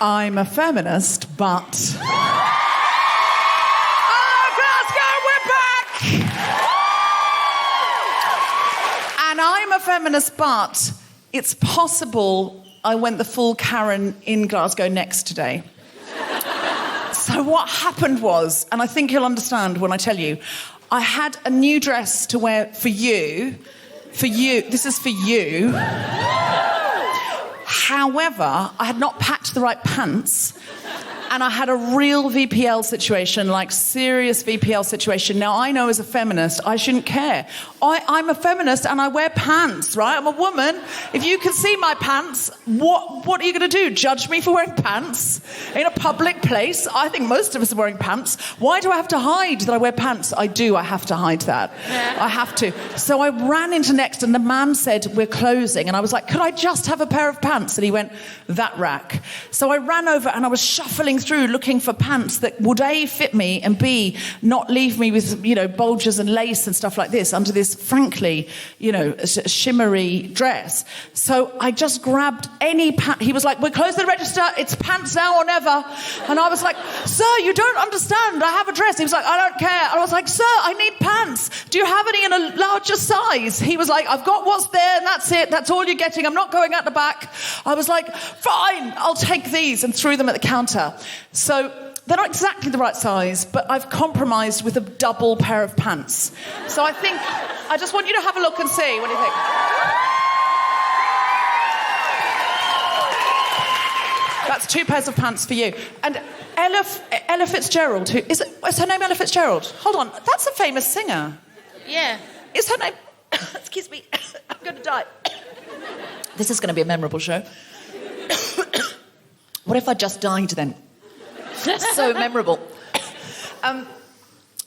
I'm a feminist, but... Glasgow, we're back! And I'm a feminist, but it's possible I went the full Karen in Glasgow next today. So what happened was, and I think you'll understand when I tell you, I had a new dress to wear for you, this is for you. However, I had not packed the right pants, and I had a real VPL situation, like serious VPL situation. Now, I know as a feminist, I shouldn't care. I'm a feminist and I wear pants, right? I'm a woman. If you can see my pants, what are you going to do? Judge me for wearing pants in a public place? I think most of us are wearing pants. Why do I have to hide that I wear pants? I have to hide that. Yeah. I have to. So I ran into Next and the man said, we're closing. And I was like, could I just have a pair of pants? And he went, that rack. So I ran over and I was shuffling through looking for pants that would A, fit me, and B, not leave me with, bulges and lace and stuff like this under this, frankly, shimmery dress. So I just grabbed any pant. He was like, we're closing the register. It's pants now or never. And I was like, sir, you don't understand. I have a dress. He was like, I don't care. And I was like, sir, I need pants. Do you have any in a larger size? He was like, I've got what's there and that's it. That's all you're getting. I'm not going out the back. I was like, fine, I'll take these, and threw them at the counter. So they're not exactly the right size, but I've compromised with a double pair of pants. So I just want you to have a look and see. What do you think? That's 2 pairs of pants for you. And Ella Fitzgerald, is her name Ella Fitzgerald? Hold on, that's a famous singer. Yeah. Is her name... Excuse me, I'm going to die. This is going to be a memorable show. What if I just died then? So memorable.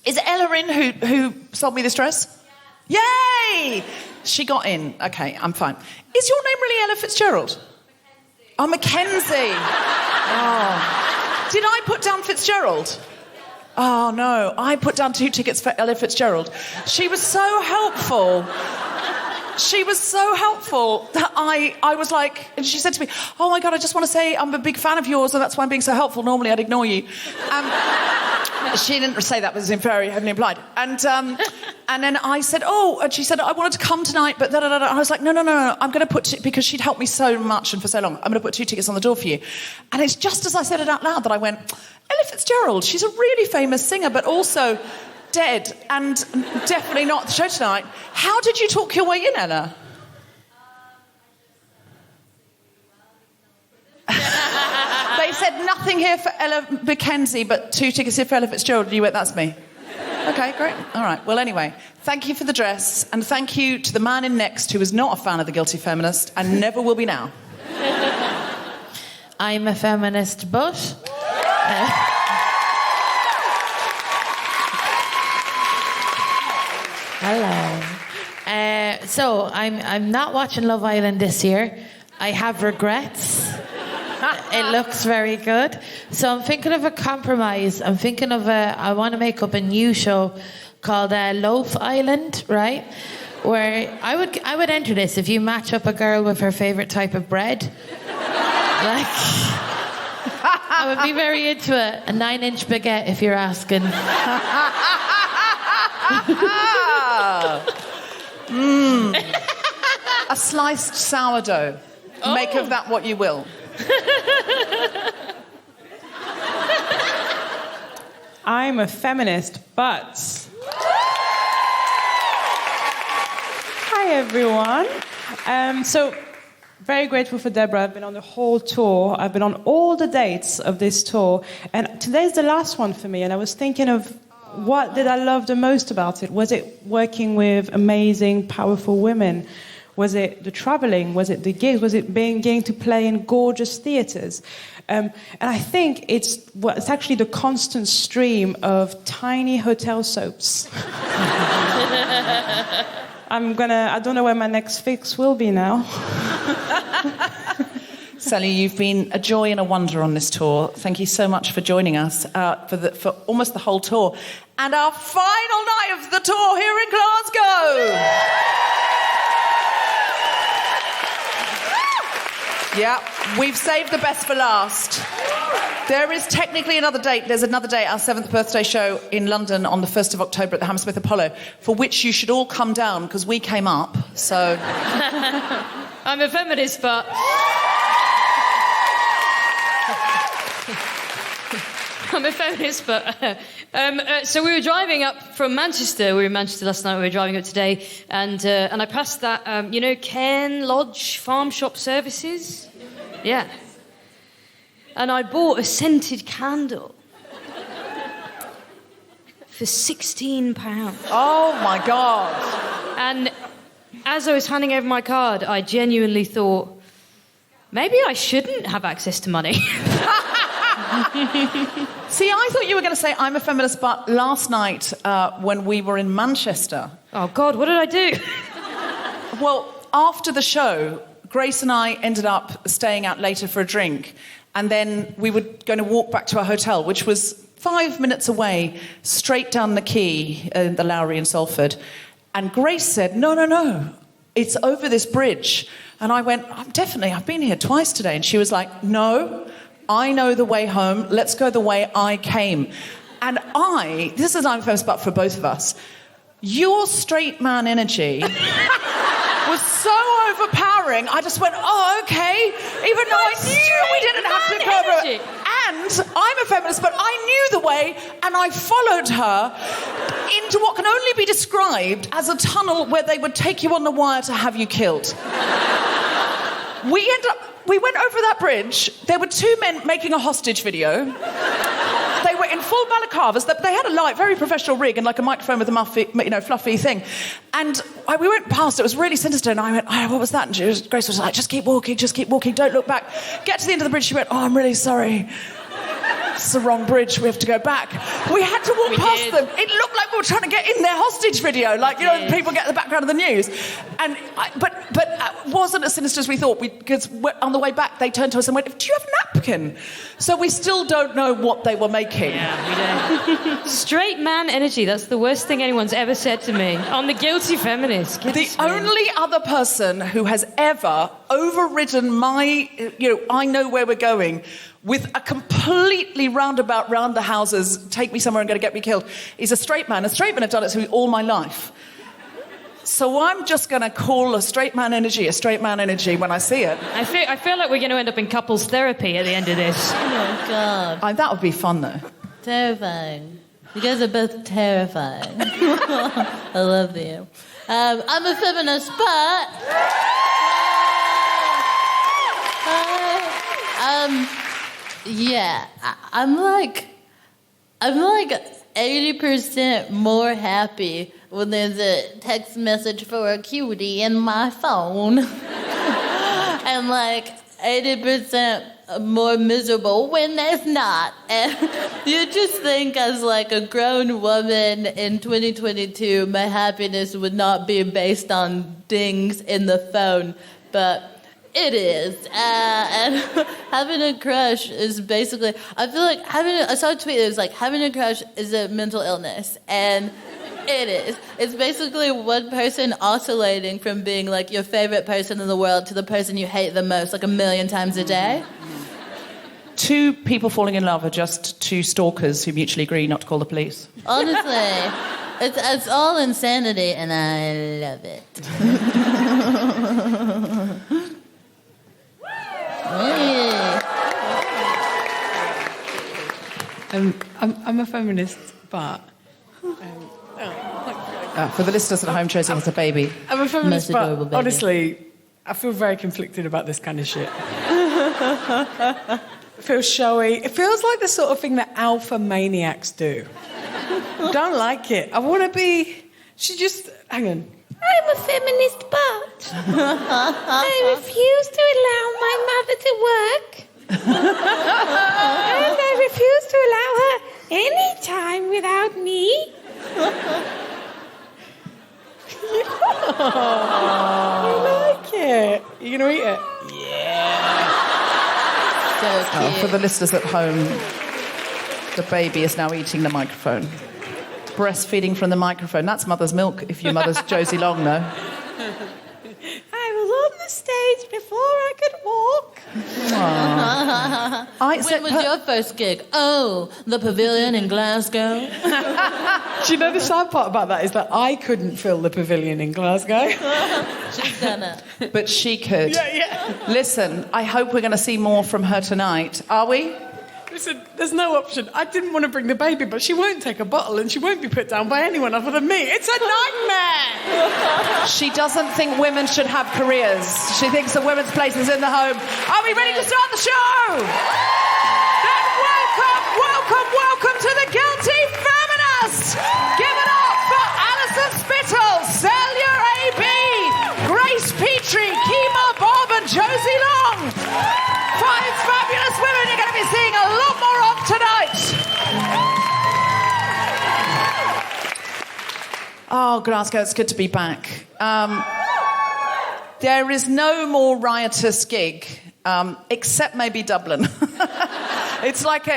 Is it Ella in who sold me this dress? Yeah. Yay! She got in. Okay, I'm fine. Is your name really Ella Fitzgerald? Mackenzie. Oh, Mackenzie. Oh. Did I put down Fitzgerald? Oh, no. I put down 2 tickets for Ella Fitzgerald. She was so helpful. She was so helpful that I was like... And she said to me, oh, my God, I just want to say I'm a big fan of yours, and that's why I'm being so helpful. Normally, I'd ignore you. She didn't say that, was very heavily implied. And then I said, oh... And she said, I wanted to come tonight, but da-da-da-da. And I was like, no. I'm going to put... Because she'd helped me so much and for so long. I'm going to put 2 tickets on the door for you. And it's just as I said it out loud that I went, Ella Fitzgerald, she's a really famous singer, but also... dead, and definitely not the show tonight. How did you talk your way in, Ella? They said nothing here for Ella Mackenzie, but 2 tickets here for Ella Fitzgerald. And you went, that's me. Okay, great. All right. Well, anyway, thank you for the dress, and thank you to the man in Next who is not a fan of The Guilty Feminist and never will be now. I'm a feminist, but... Hello. So I'm not watching Love Island this year. I have regrets. It looks very good. So I'm thinking of a compromise. I'm thinking of I want to make up a new show called Loaf Island, right? Where I would enter this if you match up a girl with her favourite type of bread. Like, I would be very into it. A 9-inch baguette, if you're asking. A sliced sourdough. Oh. Make of that what you will. I'm a feminist, but... Hi, everyone. So, very grateful for Deborah. I've been on the whole tour. I've been on all the dates of this tour. And today's the last one for me. And I was thinking of what did I love the most about it? Was it working with amazing, powerful women? Was it the traveling? Was it the gigs? Was it getting to play in gorgeous theatres? And I think it's actually the constant stream of tiny hotel soaps. I don't know where my next fix will be now. Celya, you've been a joy and a wonder on this tour. Thank you so much for joining us for almost the whole tour. And our final night of the tour here in Glasgow. Yeah, we've saved the best for last. There is technically another date. There's another date, our 7th birthday show in London on the 1st of October at the Hammersmith Apollo, for which you should all come down, because we came up, so... I'm a feminist, but... I'm a feminist, but... so we were driving up from Manchester. We were in Manchester last night. We were driving up today. And I passed that, Ken Lodge Farm Shop Services? Yeah. And I bought a scented candle for £16. Oh, my God. And as I was handing over my card, I genuinely thought, maybe I shouldn't have access to money. See, I thought you were going to say I'm a feminist, but last night when we were in Manchester... Oh, God, what did I do? Well, after the show, Grace and I ended up staying out later for a drink, and then we were going to walk back to our hotel, which was 5 minutes away, straight down the quay, the Lowry in Salford. And Grace said, no, it's over this bridge. And I went, I've been here twice today. And she was like, no, I know the way home. Let's go the way I came. And this is I'm famous, but for both of us, your straight man energy was so overpowering. I just went, oh, okay. Even though I knew we didn't have to go over it. And I'm a feminist, but I knew the way, and I followed her into what can only be described as a tunnel where they would take you on the wire to have you killed. We went over that bridge. There were two men making a hostage video. They were in full balaclavas. They had a light, very professional rig and like a microphone with a fluffy thing. And we went past. It was really sinister. And I went, what was that? And Grace was like, just keep walking, don't look back. Get to the end of the bridge. She went, I'm really sorry. It's the wrong bridge. We have to go back. We had to walk past them. It looked like we were trying to get in their hostage video, like people get the background of the news. And but wasn't as sinister as we thought. Because on the way back, they turned to us and went, "Do you have a napkin?" So we still don't know what they were making. Yeah, we don't. Straight man energy. That's the worst thing anyone's ever said to me. I'm the guilty feminist. The only other person who has ever overridden my, I know where we're going, with a completely roundabout round the houses, take me somewhere and going to get me killed, is a straight man. A straight man have done it to me all my life. So I'm just going to call a straight man energy when I see it. I feel like we're going to end up in couples therapy at the end of this. Oh, my God. That would be fun, though. Terrifying. You guys are both terrifying. I love you. I'm a feminist, but... Yeah, I'm like 80% more happy when there's a text message for a cutie in my phone. And like 80% more miserable when there's not. And you just think as like a grown woman in 2022, my happiness would not be based on dings in the phone, but it is. And having a crush is basically, I feel like I saw a tweet that was like, having a crush is a mental illness. And it is. It's basically one person oscillating from being like your favorite person in the world to the person you hate the most, like 1,000,000 times a day. Two people falling in love are just two stalkers who mutually agree not to call the police. Honestly, it's all insanity, and I love it. I'm a feminist, but... for the listeners at home, Josie has a baby. I'm a feminist, but baby. honestly, I feel very conflicted about this kind of shit. It feels showy. It feels like the sort of thing that alpha maniacs do. Don't like it. I want to be... Hang on. I'm a feminist, but I refuse to allow my mother to work. And I refuse to allow her any time without me. You like it? You going to eat it? So cute. For the listeners at home, the baby is now eating the microphone. Breastfeeding from the microphone. That's mother's milk, if your mother's Josie Long, though. I was on the stage before I could walk. When was your first gig? Oh, the Pavilion in Glasgow. Do you know the sad part about that is that I couldn't fill the Pavilion in Glasgow. She's done it. But she could. Yeah. Listen, I hope we're going to see more from her tonight. Are we? Listen, there's no option. I didn't want to bring the baby, but she won't take a bottle and she won't be put down by anyone other than me. It's a nightmare! She doesn't think women should have careers. She thinks the women's place is in the home. Are we ready to start the show? Then welcome to the Guilty Feminist! Give it up for Alison Spittle, Celya AB, Grace Petrie, Kemah Bob and Josie Long. 5 fabulous women you're going to be seeing a lot more of tonight. Oh, Glasgow, it's good to be back. There is no more riotous gig, except maybe Dublin. It's like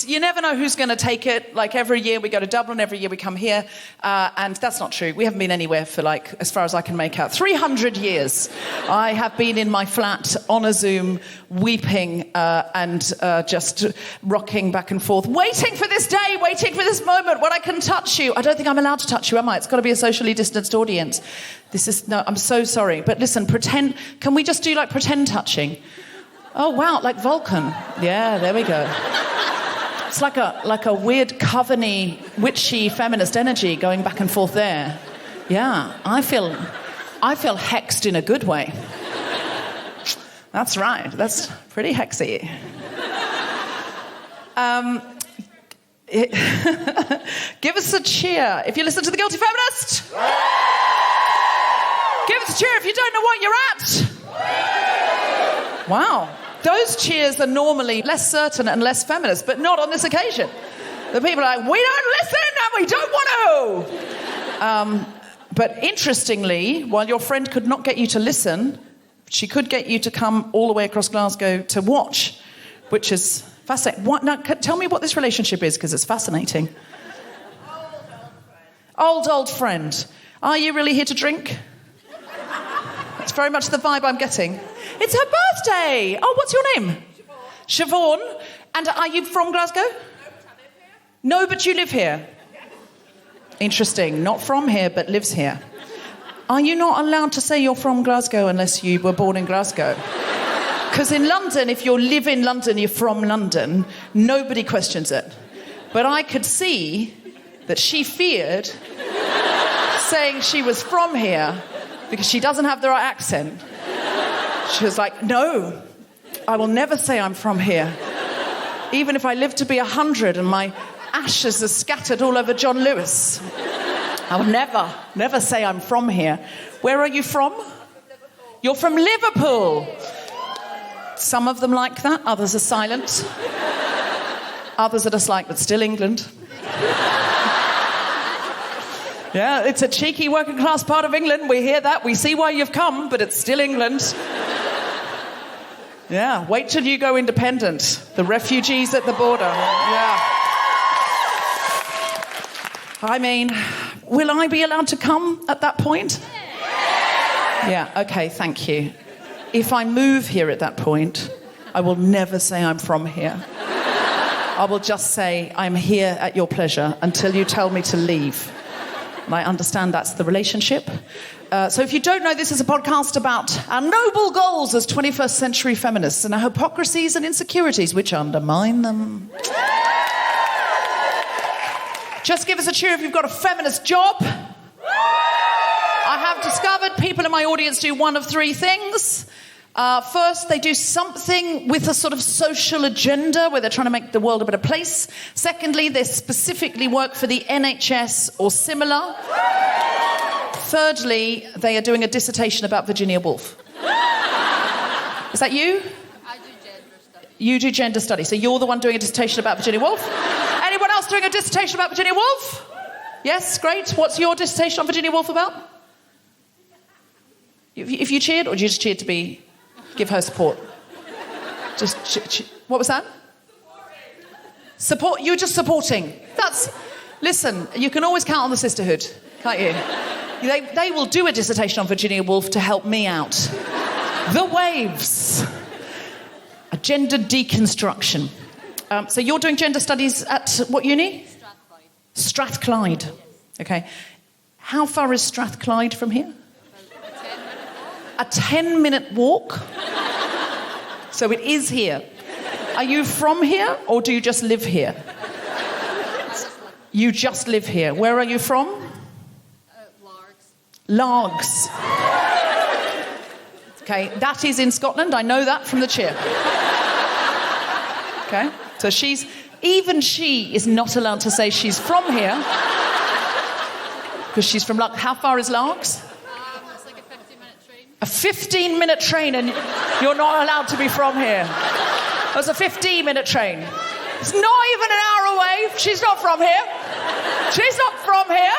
you never know who's going to take it. Like every year we go to Dublin, every year we come here, and that's not true. We haven't been anywhere for as far as I can make out, 300 years. I have been in my flat on a Zoom, weeping and just rocking back and forth, waiting for this day, waiting for this moment when I can touch you. I don't think I'm allowed to touch you, am I? It's got to be a socially distanced audience. I'm so sorry. But listen, pretend. Can we just do pretend touching? Oh, wow, like Vulcan. Yeah, there we go. It's like a weird coven-y, witchy feminist energy going back and forth there. Yeah, I feel hexed in a good way. That's right. That's pretty hexy. Give us a cheer if you listen to The Guilty Feminist. Give us a cheer if you don't know what you're at. Wow. Those cheers are normally less certain and less feminist, but not on this occasion. The people are like, we don't listen and we don't want to. But interestingly, while your friend could not get you to listen, she could get you to come all the way across Glasgow to watch, which is fascinating. Now, tell me what this relationship is, because it's fascinating. Old friend. Are you really here to drink? That's very much the vibe I'm getting. It's her birthday. Oh, what's your name? Siobhan. And are you from Glasgow? No, but you live here. Interesting. Not from here, but lives here. Are you not allowed to say you're from Glasgow unless you were born in Glasgow? Because in London, if you live in London, you're from London, nobody questions it. But I could see that she feared saying she was from here because she doesn't have the right accent. She was like, no, I will never say I'm from here. Even if I live to be 100 and my ashes are scattered all over John Lewis. I will never say I'm from here. Where are you from? You're from Liverpool. Some of them like that, others are silent. Others are just like, but still England. Yeah, it's a cheeky working class part of England. We hear that, we see why you've come, but it's still England. Yeah, wait till you go independent. The refugees at the border. Yeah. I mean, will I be allowed to come at that point? Yeah, okay, thank you. If I move here at that point, I will never say I'm from here. I will just say I'm here at your pleasure until you tell me to leave. And I understand that's the relationship. So if you don't know, this is a podcast about our noble goals as 21st century feminists and our hypocrisies and insecurities which undermine them. Just give us a cheer if you've got a feminist job. I have discovered people in my audience do one of three things. First, they do something with a sort of social agenda where they're trying to make the world a better place. Secondly, they specifically work for the NHS or similar. Thirdly, they are doing a dissertation about Virginia Woolf. Is that you? I do gender studies. You do gender studies. So you're the one doing a dissertation about Virginia Woolf? Anyone else doing a dissertation about Virginia Woolf? Yes, great. What's your dissertation on Virginia Woolf about? If you cheered, or did you just cheer to give her support? What was that? Support. You're just supporting. Listen, you can always count on the sisterhood, can't you? They will do a dissertation on Virginia Woolf to help me out. The Waves. A gender deconstruction. So you're doing gender studies at what uni? Strathclyde. Okay. How far is Strathclyde from here? A 10-minute walk? So it is here. Are you from here or do you just live here? You just live here. Where are you from? Largs. Okay, that is in Scotland. I know that from the cheer. Okay, so even she is not allowed to say she's from here because she's from Largs. How far is Largs? It's like a 15-minute train. A 15-minute train, and you're not allowed to be from here. There's a 15-minute train. It's not even an hour away. She's not from here. She's not from here.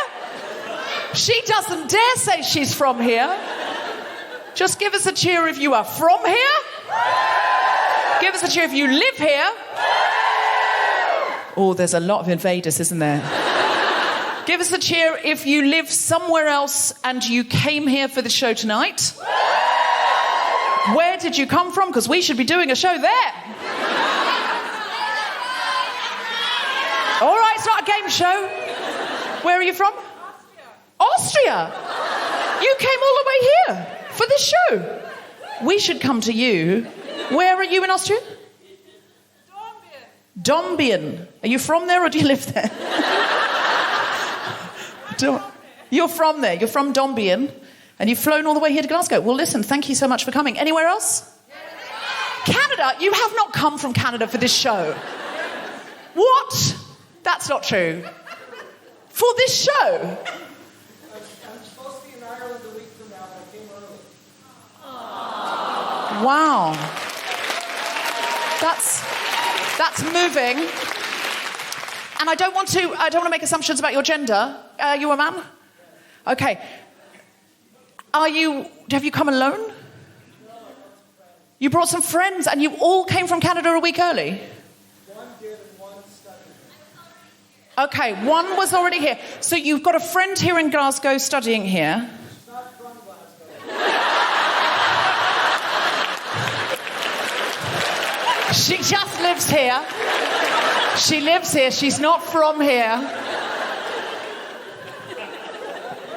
She doesn't dare say she's from here. Just give us a cheer if you are from here. Give us a cheer if you live here. Oh, there's a lot of invaders, isn't there? Give us a cheer if you live somewhere else and you came here for the show tonight. Where did you come from? Because we should be doing a show there. All right, it's not a game show. Where are you from? Austria. You came all the way here for this show. We should come to you. Where are you in Austria? Dombian. Are you from there or do you live there? You're from there. You're from Dombian. And you've flown all the way here to Glasgow. Well, listen, thank you so much for coming. Anywhere else? Canada? You have not come from Canada for this show. What? That's not true. For this show? I'm supposed to be in Ireland a week from now, but I came early. Wow. That's moving. And I don't want to make assumptions about your gender. Are you a man? Okay. Have you come alone? You brought some friends and you all came from Canada a week early? One did and one studied. Okay, one was already here. So you've got a friend here in Glasgow studying here. She's not from Glasgow. She just lives here. She lives here. She's not from here.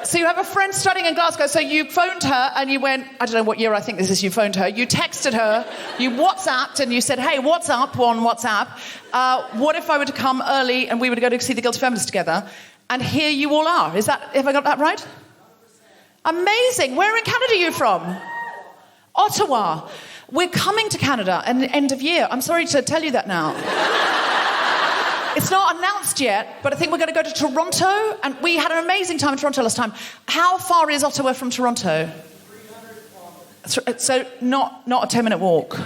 So you have a friend studying in Glasgow, so you phoned her and you went, I don't know what year I think this is, you phoned her, you texted her, you WhatsApped and you said, hey, what's up on WhatsApp? What if I were to come early and we were to go to see The Guilty Feminist together? And here you all are. Have I got that right? 100%. Amazing. Where in Canada are you from? Ottawa. We're coming to Canada at the end of year. I'm sorry to tell you that now. It's not announced yet, but I think we're going to go to Toronto, and we had an amazing time in Toronto last time. How far is Ottawa from Toronto? 300 kilometers. So not a 10-minute walk.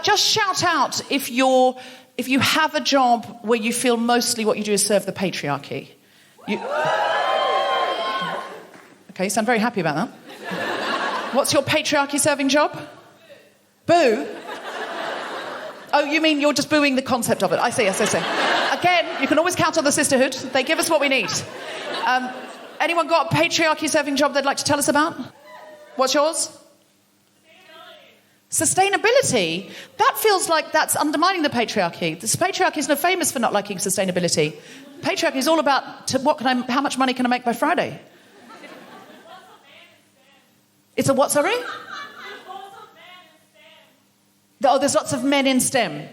Just shout out if you have a job where you feel mostly what you do is serve the patriarchy. Okay, you sound very happy about that. What's your patriarchy-serving job? Boo? Oh, you mean you're just booing the concept of it? I see. Again, you can always count on the sisterhood. They give us what we need. Anyone got a patriarchy-serving job they'd like to tell us about? What's yours? Sustainability? That feels like that's undermining the patriarchy. The patriarchy is not famous for not liking sustainability. Patriarchy is all about how much money can I make by Friday? It's a what, sorry? Oh, there's lots of men in STEM.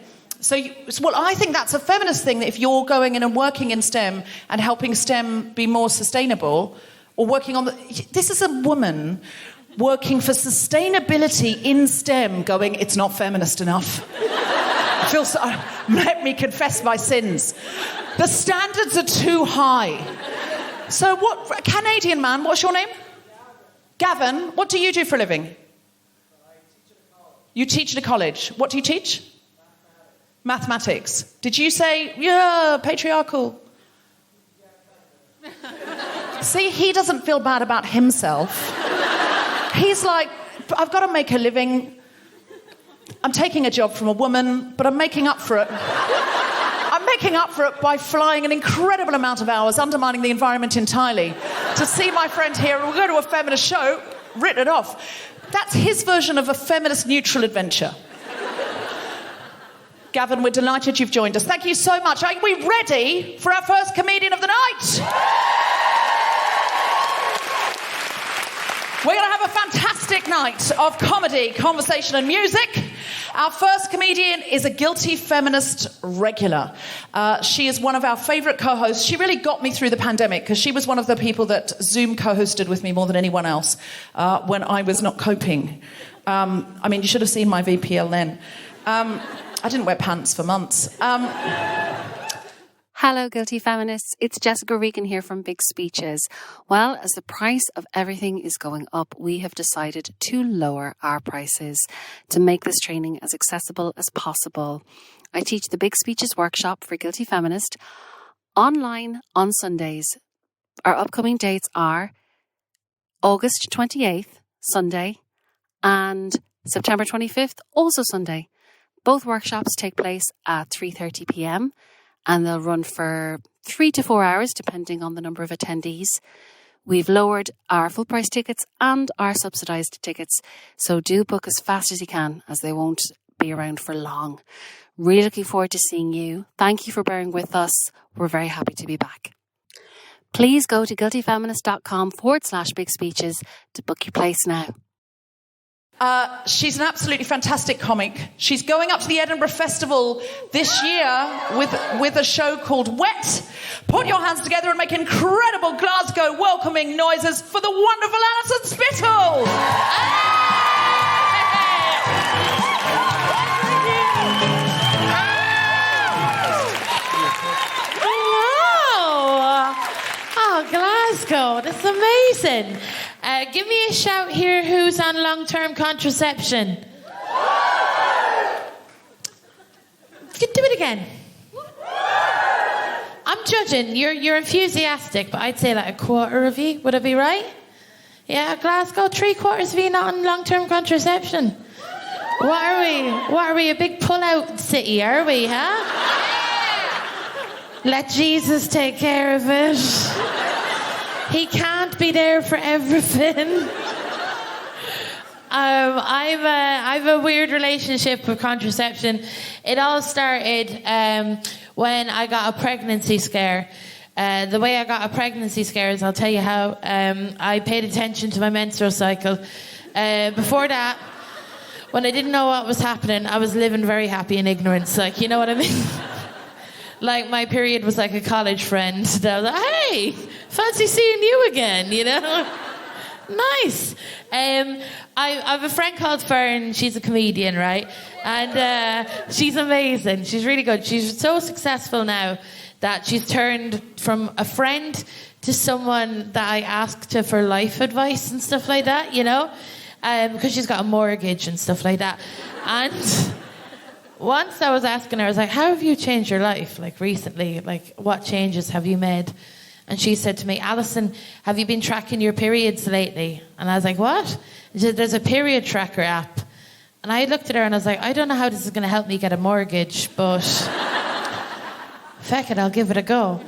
Well, I think that's a feminist thing, that if you're going in and working in STEM and helping STEM be more sustainable, or working on this is a woman working for sustainability in STEM going, it's not feminist enough. Let me confess my sins. The standards are too high. So what, Canadian man, what's your name? Gavin, what do you do for a living? You teach at a college. What do you teach? Mathematics. Did you say, yeah, patriarchal? See, he doesn't feel bad about himself. He's like, I've got to make a living. I'm taking a job from a woman, but I'm making up for it. I'm making up for it by flying an incredible amount of hours, undermining the environment entirely, to see my friend here. We'll go to a feminist show, written it off. That's his version of a feminist neutral adventure. Gavin, we're delighted you've joined us. Thank you so much. Are we ready for our first comedian of the night? We're going to have a fantastic night of comedy, conversation and music. Our first comedian is a guilty feminist regular. She is one of our favourite co-hosts. She really got me through the pandemic because she was one of the people that Zoom co-hosted with me more than anyone else when I was not coping. I mean, you should have seen my VPL then. I didn't wear pants for months. Hello, Guilty Feminists. It's Jessica Regan here from Big Speeches. Well, as the price of everything is going up, we have decided to lower our prices to make this training as accessible as possible. I teach the Big Speeches workshop for Guilty Feminist online on Sundays. Our upcoming dates are August 28th, Sunday, and September 25th, also Sunday. Both workshops take place at 3:30 p.m. and they'll run for 3 to 4 hours depending on the number of attendees. We've lowered our full price tickets and our subsidised tickets, so do book as fast as you can as they won't be around for long. Really looking forward to seeing you. Thank you for bearing with us. We're very happy to be back. Please go to guiltyfeminist.com/big speeches to book your place now. She's an absolutely fantastic comic. She's going up to the Edinburgh Festival this year with a show called Wet. Put your hands together and make incredible Glasgow welcoming noises for the wonderful Alison Spittle. Hello! Oh, Glasgow, that's amazing. Give me a shout here who's on long-term contraception. Do it again. I'm judging. You're enthusiastic, but I'd say like a quarter of you. Would I be right? Yeah, Glasgow, 3/4 of you not on long-term contraception. What are we? A big pull-out city, are we, huh? Let Jesus take care of it. He can't be there for everything. I've a weird relationship with contraception. It all started when I got a pregnancy scare. The way I got a pregnancy scare is, I'll tell you how. I paid attention to my menstrual cycle. Before that, when I didn't know what was happening, I was living very happy in ignorance. Like, you know what I mean? Like, my period was like a college friend. That was like, hey, fancy seeing you again, you know? Nice. I have a friend called Fern. She's a comedian, right? And she's amazing. She's really good. She's so successful now that she's turned from a friend to someone that I asked her for life advice and stuff like that, you know? Because she's got a mortgage and stuff like that. And once I was asking her, I was like, how have you changed your life, like, recently? Like, what changes have you made? And she said to me, Alison, have you been tracking your periods lately? And I was like, what? She said, there's a period tracker app. And I looked at her and I was like, I don't know how this is going to help me get a mortgage, but feck it, I'll give it a go.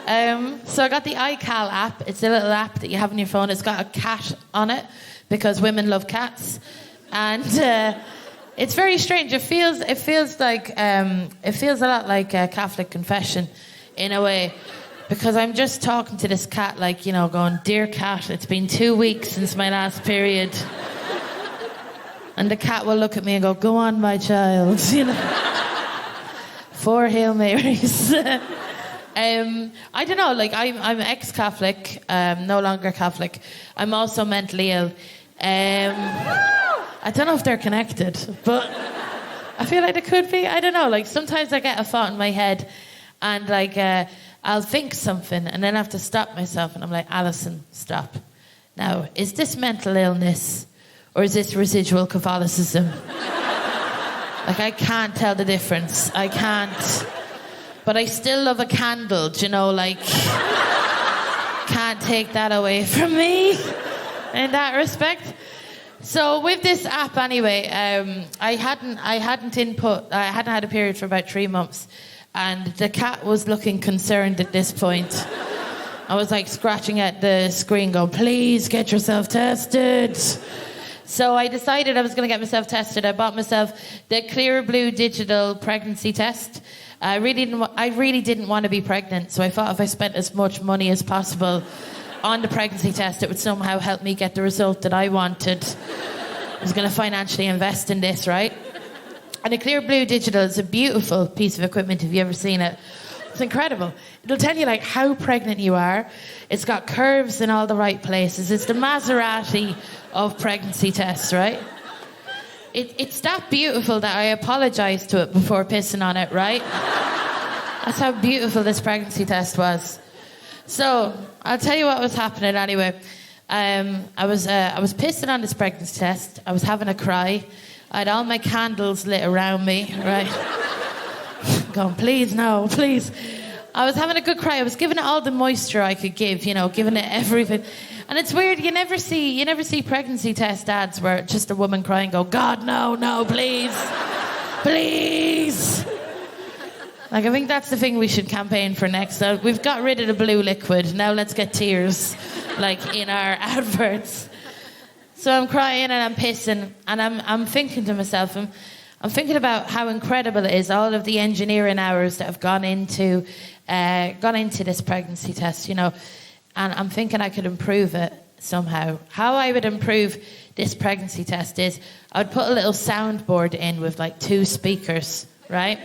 So I got the iCal app. It's a little app that you have on your phone. It's got a cat on it because women love cats. And it's very strange. It feels like it feels a lot like a Catholic confession in a way. Because I'm just talking to this cat, like, you know, going, dear cat, it's been 2 weeks since my last period. And the cat will look at me and go on, my child, you know. 4 Hail Marys. I don't know, like, I'm ex-Catholic, no longer Catholic. I'm also mentally ill. I don't know if they're connected, but I feel like they could be. I don't know, like, sometimes I get a thought in my head and, like, I'll think something and then I have to stop myself and I'm like, Alison, stop. Now, is this mental illness or is this residual Catholicism? Like, I can't tell the difference. I can't. But I still love a candle, do you know, like, can't take that away from me in that respect. So with this app anyway, I hadn't had a period for about 3 months. And the cat was looking concerned at this point. I was like scratching at the screen going, please get yourself tested. So I decided I was going to get myself tested. I bought myself the Clear Blue digital pregnancy test. I really didn't want to be pregnant, so I thought if I spent as much money as possible on the pregnancy test, it would somehow help me get the result that I wanted. I was going to financially invest in this, right? And the Clear Blue digital is a beautiful piece of equipment. Have you ever seen it? It's incredible. It'll tell you like how pregnant you are. It's got curves in all the right places. It's the Maserati of pregnancy tests, right? It's that beautiful that I apologized to it before pissing on it, right? That's how beautiful this pregnancy test was. So I'll tell you what was happening anyway. I was pissing on this pregnancy test. I was having a cry. I had all my candles lit around me, right? Going, please, no, please. I was having a good cry. I was giving it all the moisture I could give, you know, giving it everything. And it's weird, you never see pregnancy test ads where it's just a woman crying, go, God, no, please, please. Like, I think that's the thing we should campaign for next. We've got rid of the blue liquid. Now let's get tears, like, in our adverts. So I'm crying and I'm pissing and I'm thinking to myself, I'm thinking about how incredible it is, all of the engineering hours that have gone into this pregnancy test, you know, and I'm thinking I could improve it somehow. How I would improve this pregnancy test is I'd put a little soundboard in with like 2 speakers, right?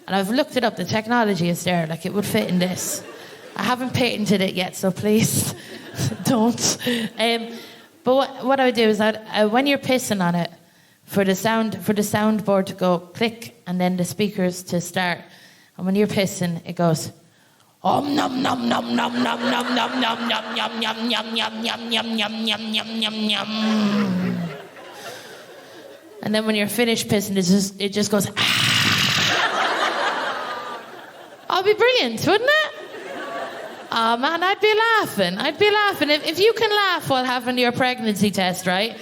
And I've looked it up, the technology is there, like it would fit in this. I haven't patented it yet, so please don't. But what I would do is when you're pissing on it, for the soundboard to go click and then the speakers to start. And when you're pissing, it goes om nom nom nom nom nom nom nom nom nom yum yum yum yum yum yum yum yum yum yum yum. And then when you're finished pissing, it just goes I'll be brilliant, wouldn't it? Oh man, I'd be laughing. If you can laugh while having your pregnancy test, right?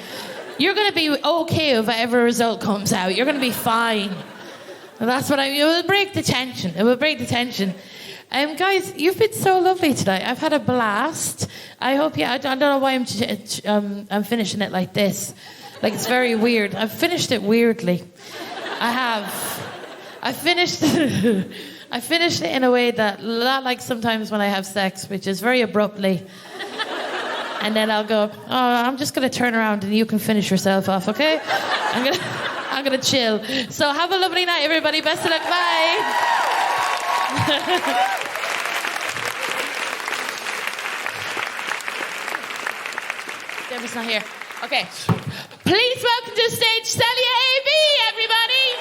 You're going to be okay if whatever result comes out. You're going to be fine. And that's what it will break the tension. Guys, you've been so lovely tonight. I've had a blast. I hope I don't know why I'm finishing it like this. Like, it's very weird. I've finished it weirdly. I have. I finished it in a way that, not like sometimes when I have sex, which is very abruptly. And then I'll go, I'm just going to turn around and you can finish yourself off, okay? I'm gonna chill. So have a lovely night, everybody. Best of luck. Bye. Deborah's not here. Okay. Please welcome to the stage Celya AB, everybody.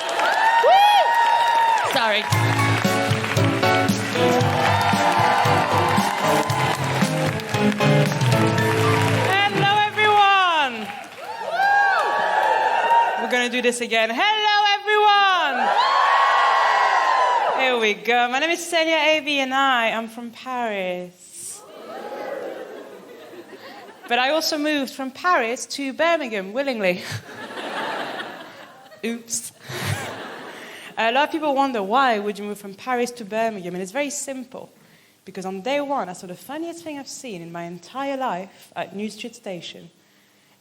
Woo! Sorry. We're going to do this again. Hello, everyone! Here we go. My name is Celya AB and I'm from Paris. But I also moved from Paris to Birmingham willingly. Oops. A lot of people wonder, why would you move from Paris to Birmingham? And it's very simple. Because on day one, I saw the funniest thing I've seen in my entire life at New Street Station.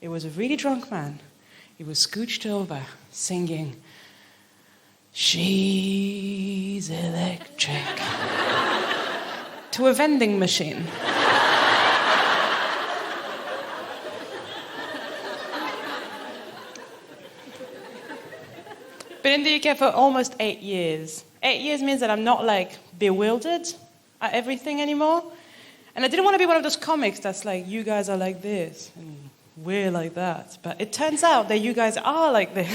It was a really drunk man. He was scooched over, singing, "She's electric," to a vending machine. Been in the UK for almost 8 years. 8 years means that I'm not, like, bewildered at everything anymore. And I didn't want to be one of those comics that's like, you guys are like this, and we're like that. But it turns out that you guys are like this.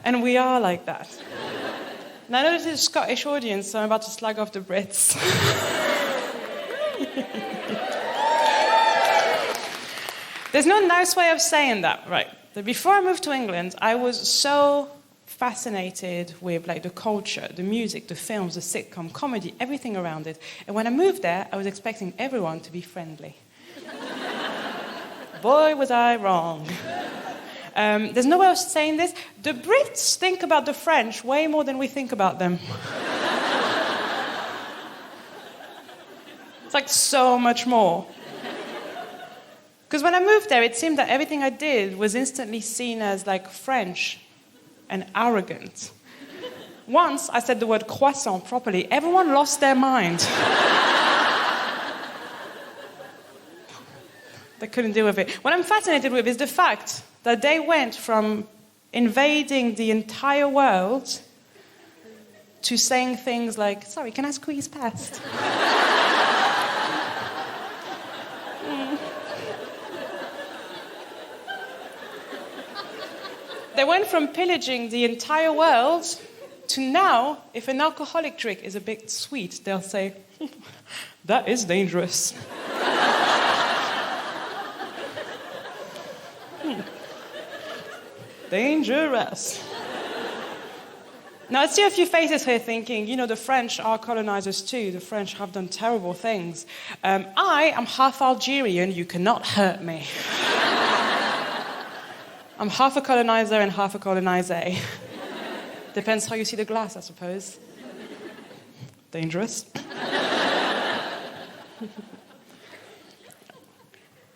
And we are like that. And I know this is a Scottish audience, so I'm about to slag off the Brits. There's no nice way of saying that, right? That before I moved to England, I was so fascinated with like the culture, the music, the films, the sitcom, comedy, everything around it. And when I moved there, I was expecting everyone to be friendly. Boy, was I wrong. There's no way of saying this. The Brits think about the French way more than we think about them. It's like so much more. Because when I moved there, it seemed that everything I did was instantly seen as like French and arrogant. Once I said the word croissant properly, everyone lost their mind. They couldn't deal with it. What I'm fascinated with is the fact that they went from invading the entire world to saying things like, sorry, can I squeeze past? They went from pillaging the entire world to now, if an alcoholic drink is a bit sweet, they'll say, that is dangerous. Dangerous. Now, I see a few faces here thinking, the French are colonizers too. The French have done terrible things. I am half Algerian. You cannot hurt me. I'm half a colonizer and half a colonizer. Depends how you see the glass, I suppose. Dangerous.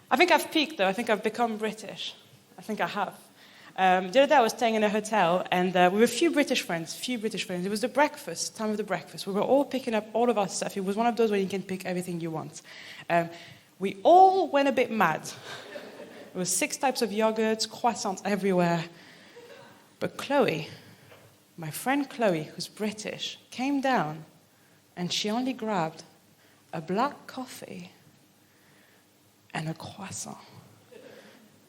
I think I've peaked, though. I think I've become British. I think I have. The other day I was staying in a hotel, and we were a few British friends. It was the breakfast, time of the breakfast. We were all picking up all of our stuff. It was one of those where you can pick everything you want. We all went a bit mad. There were 6 types of yogurts, croissants everywhere. But Chloe, my friend Chloe, who's British, came down, and she only grabbed a black coffee and a croissant.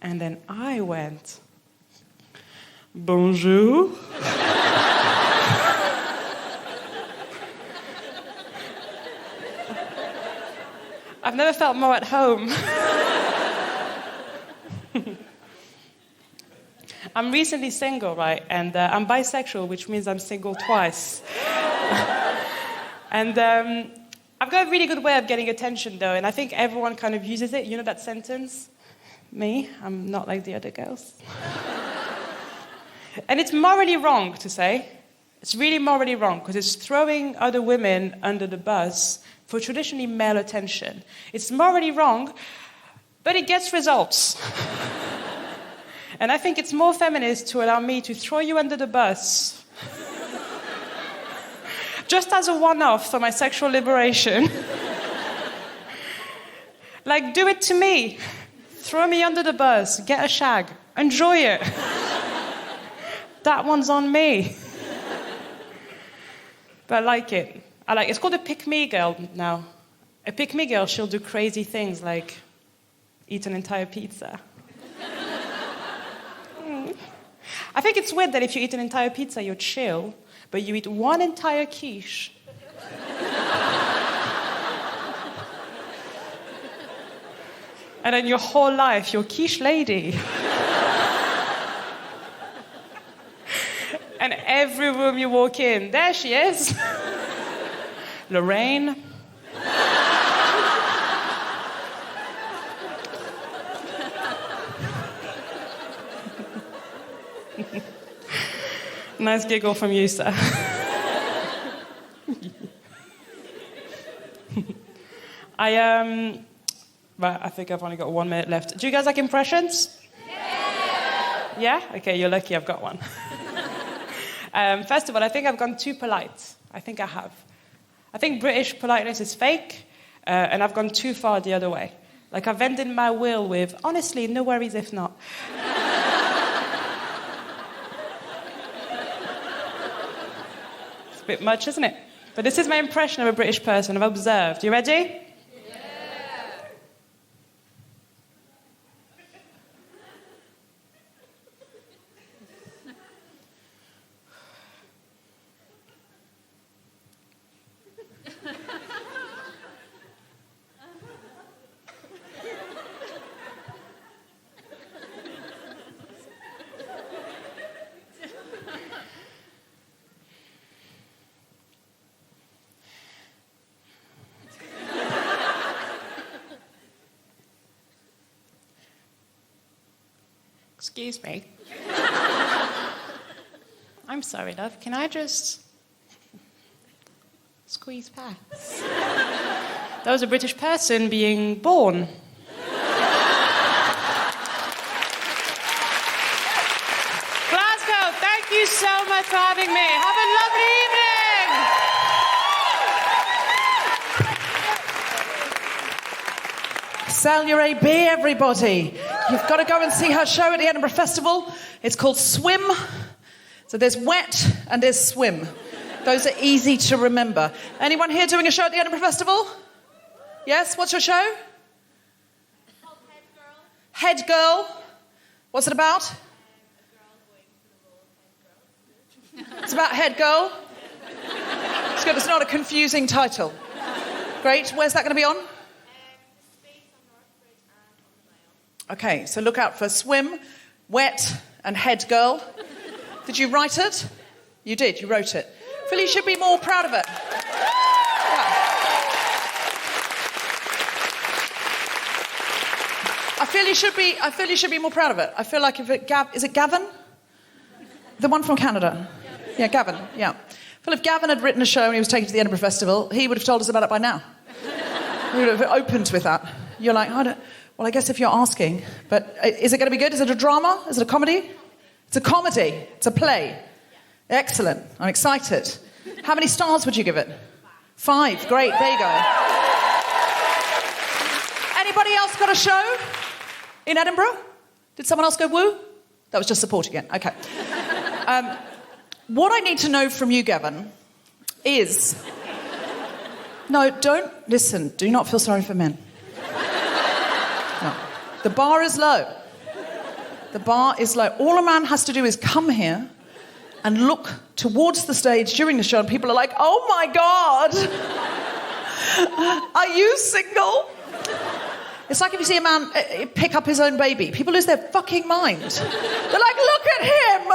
And then I went, bonjour. I've never felt more at home. I'm recently single, right? And I'm bisexual, which means I'm single twice. And I've got a really good way of getting attention, though, and I think everyone kind of uses it. You know that sentence? Me, I'm not like the other girls. And it's morally wrong to say. It's really morally wrong, because it's throwing other women under the bus for traditionally male attention. It's morally wrong, but it gets results. And I think it's more feminist to allow me to throw you under the bus just as a one-off for my sexual liberation. Like, do it to me. Throw me under the bus. Get a shag. Enjoy it. That one's on me. But I like it. It's called a pick-me girl now. A pick-me girl, she'll do crazy things like eat an entire pizza. I think it's weird that if you eat an entire pizza, you're chill, but you eat one entire quiche. And then your whole life, you're quiche lady. And every room you walk in, there she is. Lorraine. Nice giggle from you, sir. I think I've only got 1 minute left. Do you guys like impressions? Yeah? Okay, you're lucky I've got one. First of all, I think I've gone too polite. I think I have. I think British politeness is fake, and I've gone too far the other way. Like, I've ended my will with, honestly, no worries if not. It's a bit much, isn't it? But this is my impression of a British person I've observed. You ready? Excuse me. I'm sorry, love. Can I just squeeze past? That was a British person being born. Glasgow, thank you so much for having me. Have a lovely evening. Celya AB, everybody. You've got to go and see her show at the Edinburgh Festival. It's called Swim. So there's wet and there's swim. Those are easy to remember. Anyone here doing a show at the Edinburgh Festival? Yes? What's your show? It's called Head Girl. What's it about? It's about Head Girl. It's good. It's not a confusing title. Great. Where's that going to be on? Okay, so look out for Swim, Wet, and Head Girl. Did you write it? You did. You wrote it. Phil, you should be more proud of it. Yeah. I feel you should be more proud of it. I feel like if it is it Gavin? The one from Canada. Yeah, Gavin. Yeah. Phil, if Gavin had written a show and he was taken to the Edinburgh Festival, he would have told us about it by now. We would have opened with that. You're like, well, I guess if you're asking, but is it going to be good? Is it a drama? Is it a comedy? It's a comedy. It's a play. Excellent. I'm excited. How many stars would you give it? 5. Great. There you go. Anybody else got a show in Edinburgh? Did someone else go woo? That was just support again. Okay. What I need to know from you, Gavin, is... No, don't... Listen, do not feel sorry for men. No. The bar is low. The bar is low. All a man has to do is come here and look towards the stage during the show and people are like, oh my God, are you single? It's like if you see a man pick up his own baby. People lose their fucking mind. They're like, look at him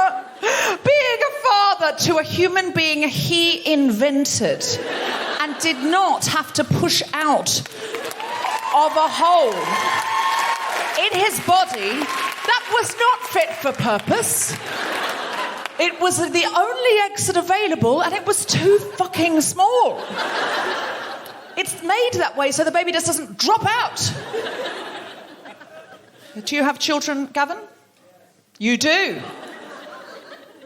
being a father to a human being he invented and did not have to push out of a hole in his body that was not fit for purpose. It was the only exit available and it was too fucking small. It's made that way so the baby just doesn't drop out. Do you have children, Gavin? You do.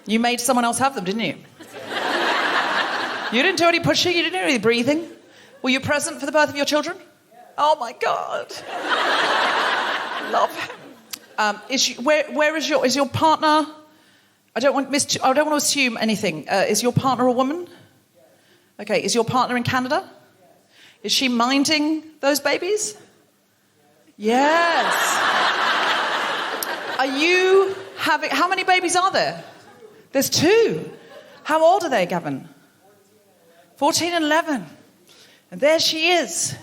You made someone else have them, didn't you? You didn't do any pushing, you didn't do any breathing. Were you present for the birth of your children? Oh my God. Love him. Where is your partner? I don't want to assume anything. Is your partner a woman? Okay. Is your partner in Canada? Is she minding those babies? Yes. Are you having... How many babies are there? There's 2. How old are they, Gavin? 14 and 11. And there she is.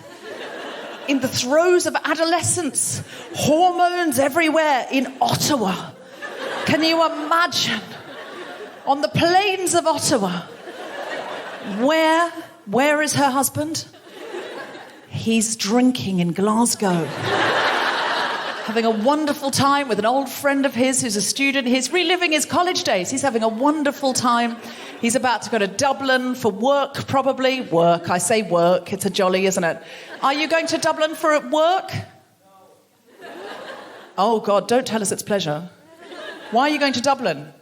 In the throes of adolescence, hormones everywhere in Ottawa. Can you imagine? On the plains of Ottawa. Where is her husband? He's drinking in Glasgow. Having a wonderful time with an old friend of his who's a student. He's reliving his college days. He's having a wonderful time. He's about to go to Dublin for work, probably. Work, I say work. It's a jolly, isn't it? Are you going to Dublin for work? No. Oh, God, don't tell us it's pleasure. Why are you going to Dublin?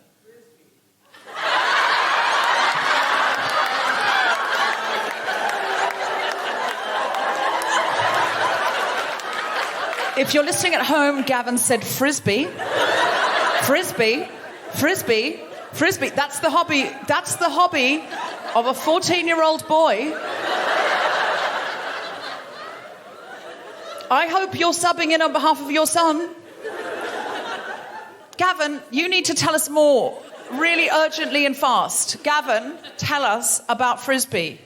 If you're listening at home, Gavin said frisbee. Frisbee. Frisbee. Frisbee. That's the hobby. That's the hobby of a 14-year-old boy. I hope you're subbing in on behalf of your son. Gavin, you need to tell us more, really urgently and fast. Gavin, tell us about frisbee.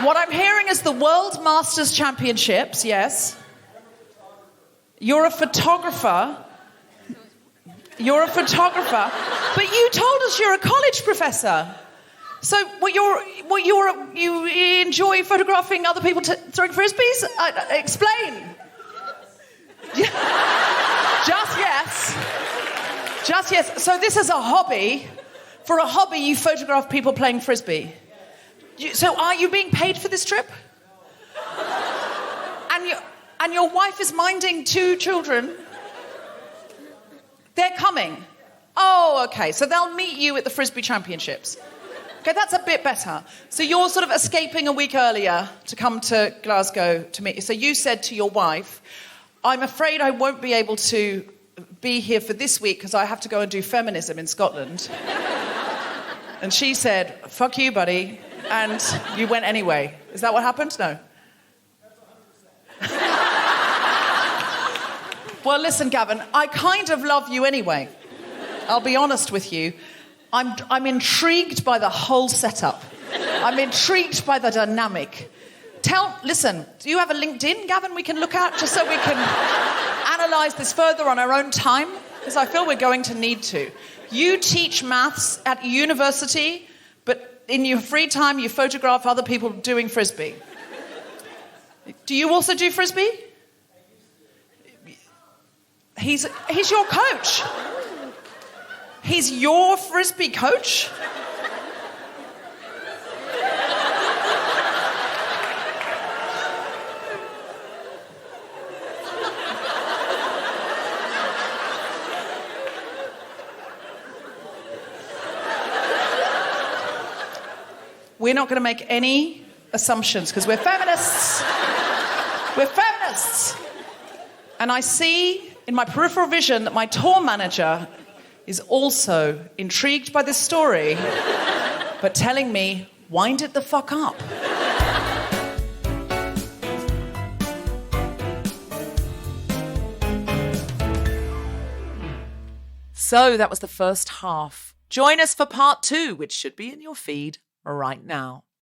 What I'm hearing is the World Masters Championships, yes. You're a photographer. You're a photographer. But you told us you're a college professor. So you enjoy photographing other people throwing frisbees? Explain. Just yes. Just yes. So this is a hobby. For a hobby, you photograph people playing Frisbee. So are you being paid for this trip? And your wife is minding 2 children? They're coming. Oh, okay. So they'll meet you at the Frisbee Championships. Okay, that's a bit better. So you're sort of escaping a week earlier to come to Glasgow to meet you. So you said to your wife, I'm afraid I won't be able to be here for this week because I have to go and do feminism in Scotland. And she said, fuck you, buddy. And you went anyway. Is that what happened? No. Well, listen, Gavin, I kind of love you anyway. I'll be honest with you. I'm intrigued by the whole setup. I'm intrigued by the dynamic. Listen, do you have a LinkedIn, Gavin, we can look at just so we can analyse this further on our own time? Because I feel we're going to need to. You teach maths at university, but in your free time you photograph other people doing Frisbee. Do you also do Frisbee? He's your coach. He's your Frisbee coach? We're not going to make any assumptions because we're feminists. We're feminists. And I see in my peripheral vision that my tour manager is also intrigued by this story, but telling me, wind it the fuck up. So that was the first half. Join us for part 2, which should be in your feed right now.